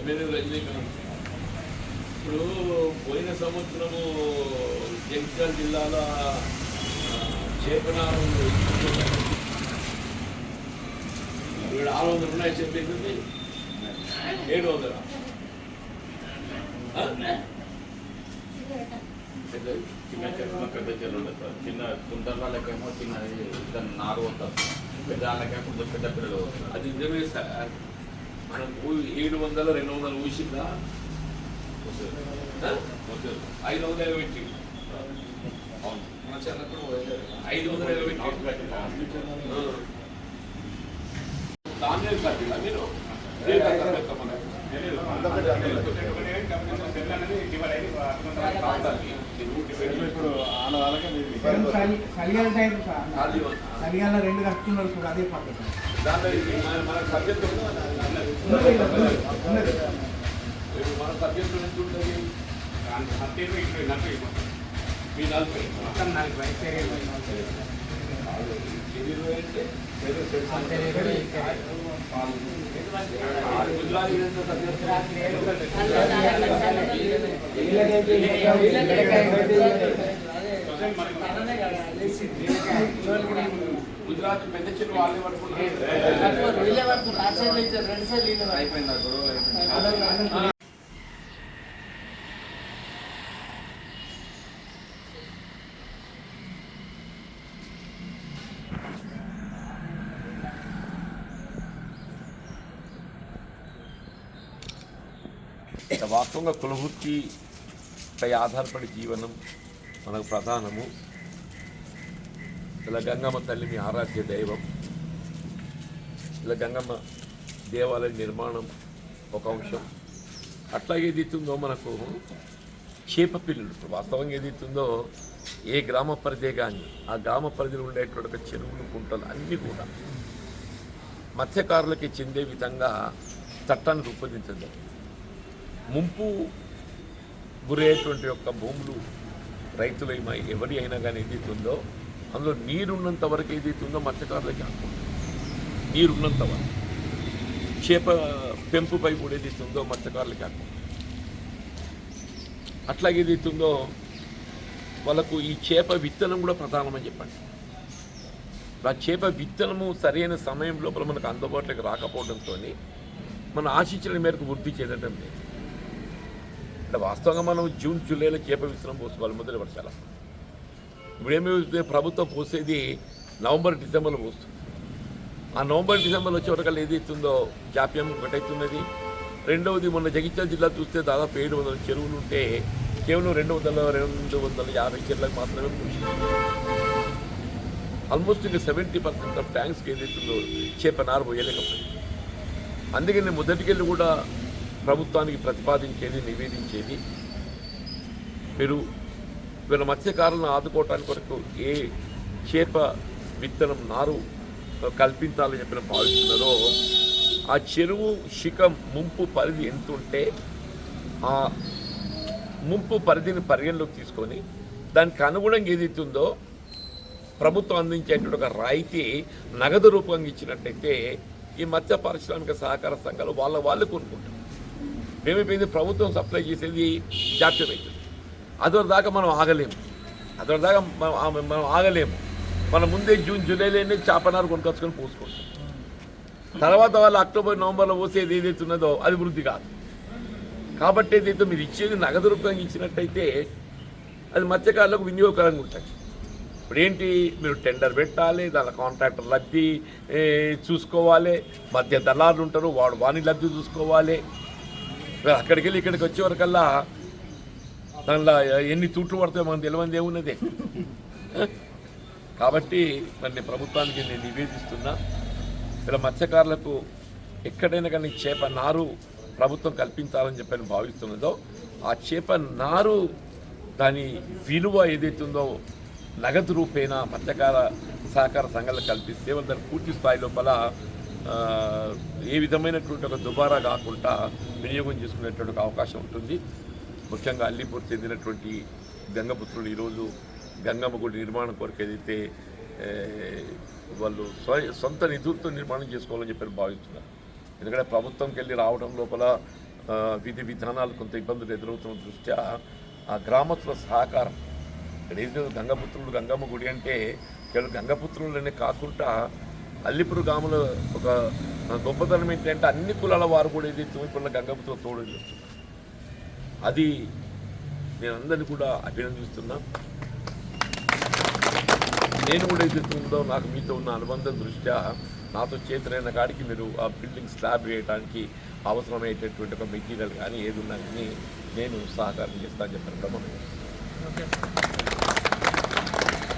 MLA Rajinikanth ఇప్పుడు పోయిన సంవత్సరము జగిత్యాల జిల్లాల చేపనాలు 600 ఉన్నాయి చెప్పేసింది 700 చిన్న చెరువుల పెద్ద చెరువు ఉండదు సార్. చిన్న కుంటర్లకేమో చిన్న నారు వస్తారు, పెద్ద కొంచెం పెద్ద పిల్లలు వస్తారు. అది నిజమే సార్. మనం 700 200 ఊసిందా 500 పెట్టి 500 పెట్టి దాన్ని కట్టిలా మీరు చలిగాల 2 కట్టుకున్నారు చూడు, అదే పద్ధతి. దాంట్లో మన సబ్జెక్ట్ మన సబ్జెక్టు ఎంత ఉంటుంది? మీ 40 గుజరాత్ పెద్ద చెరువు వాళ్ళే పట్టుకుంటారు. అయిపోయింది. వాస్తవంగా కులవృత్తిపై ఆధారపడి జీవనం మనకు ప్రధానము. ఇలా గంగమ్మ తల్లి మీ ఆరాధ్య దైవం. ఇలా గంగమ్మ దేవాలయ నిర్మాణం ఒక అంశం. అట్లాగే ఏదైతుందో మనకు చేప పిల్లులు వాస్తవంగా ఏదైతుందో ఏ గ్రామ పరిధే కానీ ఆ గ్రామ పరిధిలో ఉండేటువంటి చెరువులు కుంటలు అన్నీ కూడా మత్స్యకారులకి చెందే విధంగా చట్టాన్ని రూపొందించడం. ముంపు గురయ్యేటువంటి యొక్క భూములు రైతులు ఎవరి అయినా కానీ ఏదైతుందో అందులో నీరున్నంత వరకు ఏదైతుందో మత్స్యకారులకి అనుకుంటుంది. నీరున్నంత వరకు చేప పెంపుపై కూడా ఏదైతుందో మత్స్యకారులకి అనుకుంటుంది. అట్లాగే ఏదైతుందో వాళ్ళకు ఈ చేప విత్తనం కూడా ప్రధానమని చెప్పండి. ఆ చేప విత్తనము సరైన సమయం లోపల మనకు అందుబాటులోకి రాకపోవడంతో మనం ఆశించిన మేరకు వృద్ధి చెందడం లేదు. అంటే వాస్తవంగా మనం జూన్ జూలైలో చేప విత్తనం పోసుకోవాలి మొదటి వర్షాల. ఇప్పుడేమి ప్రభుత్వం పోసేది నవంబర్ డిసెంబర్లో పోస్తుంది. ఆ నవంబర్ డిసెంబర్లో వచ్చేవరకల్లా ఏదైతుందో జాప్యం ఒకటవుతున్నది. రెండవది మొన్న జగిత్యాల జిల్లా చూస్తే దాదాపు 700 చెరువులు ఉంటే కేవలం 250 చెరువులకు మాత్రమే పోసింది. ఆల్మోస్ట్ ఇంకా 70% ఆఫ్ ట్యాంక్స్కి ఏదైతుందో చేప నారు పోయలేకపోయింది. అందుకని మొదటికెళ్ళి కూడా ప్రభుత్వానికి ప్రతిపాదించేది నివేదించేది మీరు వీళ్ళ మత్స్యకారులను ఆదుకోవటానికి వరకు ఏ చేప విత్తనం నారు కల్పించాలని చెప్పిన భావిస్తున్నారో ఆ చెరువు శిఖం ముంపు పరిధి ఎంత ఉంటే ఆ ముంపు పరిధిని పరిగణలోకి తీసుకొని దానికి అనుగుణంగా ఏదైతుందో ప్రభుత్వం అందించేటువంటి ఒక రాయితీ నగదు రూపంగా ఇచ్చినట్టయితే ఈ మత్స్య పారిశ్రామిక సహకార సంఘాలు వాళ్ళు కొనుక్కుంటారు. మేమైపోయింది ప్రభుత్వం సప్లై చేసేది జాప్యమవుతుంది. అదొరదాకా మనం ఆగలేము. మనం ముందే జూన్ జూలైలోనే చేపనారు కొనుకొచ్చుకొని పోసుకుంటాం. తర్వాత వాళ్ళు అక్టోబర్ నవంబర్లో పోసేది ఏదైతున్నదో అది వృద్ధి కాదు. కాబట్టి ఏదైతే మీరు ఇచ్చేది నగదు రూపంగా ఇచ్చినట్టయితే అది మత్స్యకారులకు వినియోగకరంగా ఉంటుంది. ఇప్పుడు ఏంటి, మీరు టెండర్ పెట్టాలి, దాని కాంట్రాక్టర్ లబ్ధి చూసుకోవాలి, మధ్య దళారులు ఉంటారు, వాని లబ్ధి చూసుకోవాలి. అక్కడికి వెళ్ళి ఇక్కడికి వచ్చేవరకల్లా దానిలో ఎన్ని తూట్లు పడతాయో మనకు తెలియదు ఏమున్నదే. కాబట్టి మరి నేను ప్రభుత్వానికి నేను నివేదిస్తున్నా, ఇలా మత్స్యకారులకు ఎక్కడైనా కానీ చేప నారు ప్రభుత్వం కల్పించాలని చెప్పని భావిస్తున్నదో ఆ చేప నారు దాని విలువ ఏదైతుందో నగదు రూపేణ మత్స్యకార సహకార సంఘాలకు కల్పిస్తే వాళ్ళు దాన్ని పూర్తి స్థాయి లోపల ఏ విధమైనటువంటి ఒక దుబారా కాకుండా వినియోగం చేసుకునేటువంటి అవకాశం ఉంటుంది. ముఖ్యంగా అల్లీపూర్ చెందినటువంటి గంగపుత్రులు ఈరోజు గంగమ్మ గుడి నిర్మాణం కొరకు ఏదైతే వాళ్ళు సొంత నిధులతో నిర్మాణం చేసుకోవాలని చెప్పి భావిస్తున్నారు. ఎందుకంటే ప్రభుత్వంకి వెళ్ళి రావడం లోపల విధి విధానాలు కొంత ఇబ్బందులు ఎదురవుతున్న దృష్ట్యా ఆ గ్రామస్తుల సహకారం ఇక్కడ ఏదో గంగపుత్రులు గంగమ్మ గుడి అంటే కేవలం గంగపుత్రులనే కాకుండా అల్లిపురు గ్రామంలో ఒక గొప్పతనం ఏంటంటే అన్ని కులాల వారు కూడా ఏదైతే ఇప్పుడు గంగపుత్రులు తోడు చేస్తున్నారు. అది నేను అందరినీ కూడా అభినందిస్తున్నా. నేను కూడా ఏదైతే ఉందో నాకు మీతో ఉన్న అనుబంధం దృష్ట్యా నాతో చేతులైన కాడికి మీరు ఆ బిల్డింగ్ స్లాబ్ వేయడానికి అవసరమయ్యేటటువంటి ఒక మెటీరియల్ కానీ ఏది ఉన్నా కానీ నేను సహకారం చేస్తానని చెప్పాను కూడా మనం.